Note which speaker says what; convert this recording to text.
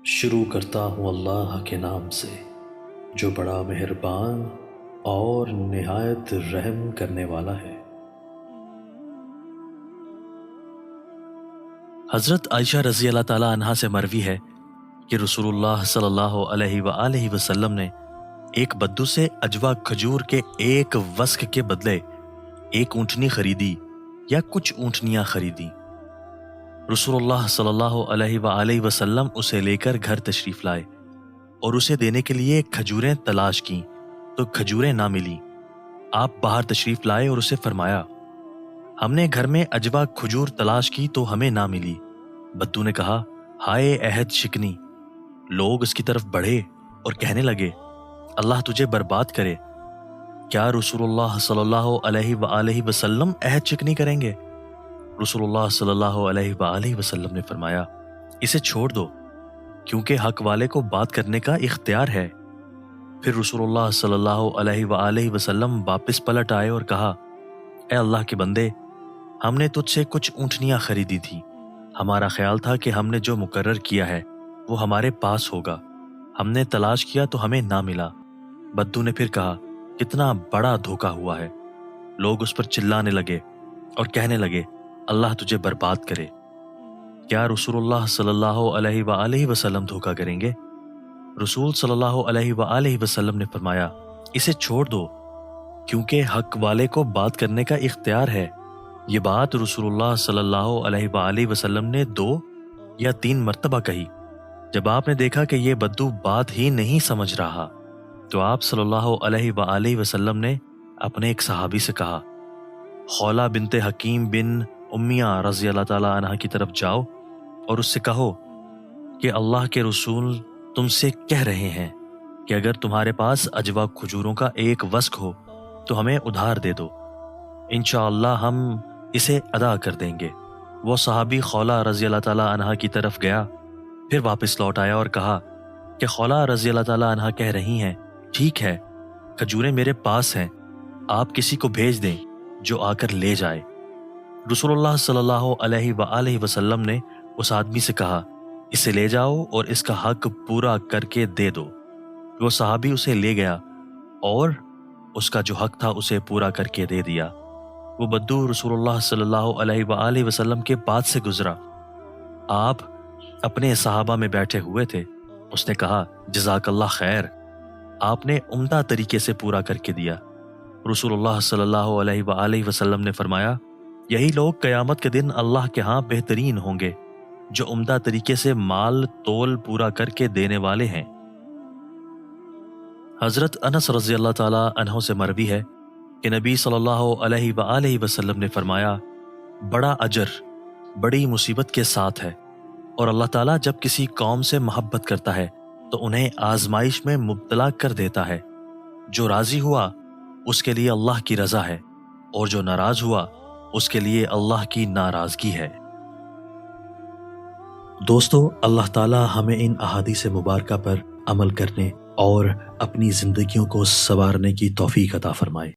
Speaker 1: شروع کرتا ہوں اللہ کے نام سے جو بڑا مہربان اور نہایت رحم کرنے والا ہے۔
Speaker 2: حضرت عائشہ رضی اللہ تعالیٰ عنہا سے مروی ہے کہ رسول اللہ صلی اللہ علیہ وآلہ وسلم نے ایک بدو سے اجوا کھجور کے ایک وسق کے بدلے ایک اونٹنی خریدی یا کچھ اونٹنیاں خریدی۔ رسول اللہ صلی اللہ علیہ وآلہ وسلم اسے لے کر گھر تشریف لائے اور اسے دینے کے لیے کھجوریں تلاش کیں تو کھجوریں نہ ملیں۔ آپ باہر تشریف لائے اور اسے فرمایا، ہم نے گھر میں اجوا کھجور تلاش کی تو ہمیں نہ ملی۔ بدو نے کہا، ہائے عہد شکنی۔ لوگ اس کی طرف بڑھے اور کہنے لگے، اللہ تجھے برباد کرے، کیا رسول اللہ صلی اللہ علیہ وآلہ وسلم عہد شکنی کریں گے؟ رسول اللہ صلی اللہ علیہ وآلہ وسلم نے فرمایا، اسے چھوڑ دو کیونکہ حق والے کو بات کرنے کا اختیار ہے۔ پھر رسول اللہ صلی اللہ علیہ وآلہ وسلم واپس پلٹ آئے اور کہا، اے اللہ کے بندے، ہم نے تجھ سے کچھ اونٹنیاں خریدی تھی، ہمارا خیال تھا کہ ہم نے جو مقرر کیا ہے وہ ہمارے پاس ہوگا، ہم نے تلاش کیا تو ہمیں نہ ملا۔ بدو نے پھر کہا، کتنا بڑا دھوکہ ہوا ہے۔ لوگ اس پر چلانے لگے اور کہنے لگے، اللہ تجھے برباد کرے، کیا رسول اللہ صلی اللہ علیہ وآلہ وسلم دھوکہ کریں گے؟ رسول صلی اللہ علیہ وآلہ وسلم نے فرمایا، اسے چھوڑ دو کیونکہ حق والے کو بات کرنے کا اختیار ہے۔ یہ بات رسول اللہ صلی اللہ علیہ وآلہ وسلم نے 2 یا 3 مرتبہ کہی۔ جب آپ نے دیکھا کہ یہ بدو بات ہی نہیں سمجھ رہا تو آپ صلی اللہ علیہ وآلہ وسلم نے اپنے ایک صحابی سے کہا، خولہ بنت حکیم بن امیہ رضی اللہ تعالیٰ عنہ کی طرف جاؤ اور اس سے کہو کہ اللہ کے رسول تم سے کہہ رہے ہیں کہ اگر تمہارے پاس اجوا کھجوروں کا ایک وسق ہو تو ہمیں ادھار دے دو، انشاءاللہ ہم اسے ادا کر دیں گے۔ وہ صحابی خولہ رضی اللہ تعالیٰ عنہ کی طرف گیا، پھر واپس لوٹ آیا اور کہا کہ خولہ رضی اللہ تعالیٰ عنہ کہہ رہی ہیں، ٹھیک ہے، کھجوریں میرے پاس ہیں، آپ کسی کو بھیج دیں جو آ کر لے جائے۔ رسول اللہ صلی اللہ علیہ وآلہ وسلم نے اس آدمی سے کہا، اسے لے جاؤ اور اس کا حق پورا کر کے دے دو۔ وہ صحابی اسے لے گیا اور اس کا جو حق تھا اسے پورا کر کے دے دیا۔ وہ بدو رسول اللہ صلی اللہ علیہ وآلہ وسلم کے پاس سے گزرا، آپ اپنے صحابہ میں بیٹھے ہوئے تھے۔ اس نے کہا، جزاک اللہ خیر، آپ نے عمدہ طریقے سے پورا کر کے دیا۔ رسول اللہ صلی اللہ علیہ وآلہ وسلم نے فرمایا، یہی لوگ قیامت کے دن اللہ کے ہاں بہترین ہوں گے جو عمدہ طریقے سے مال تول پورا کر کے دینے والے ہیں۔ حضرت انس رضی اللہ تعالیٰ عنہ سے مروی ہے کہ نبی صلی اللہ علیہ وآلہ وسلم نے فرمایا، بڑا اجر بڑی مصیبت کے ساتھ ہے، اور اللہ تعالیٰ جب کسی قوم سے محبت کرتا ہے تو انہیں آزمائش میں مبتلا کر دیتا ہے۔ جو راضی ہوا اس کے لیے اللہ کی رضا ہے، اور جو ناراض ہوا اس کے لیے اللہ کی ناراضگی ہے۔
Speaker 1: دوستو، اللہ تعالی ہمیں ان احادیث مبارکہ پر عمل کرنے اور اپنی زندگیوں کو سنوارنے کی توفیق عطا فرمائے۔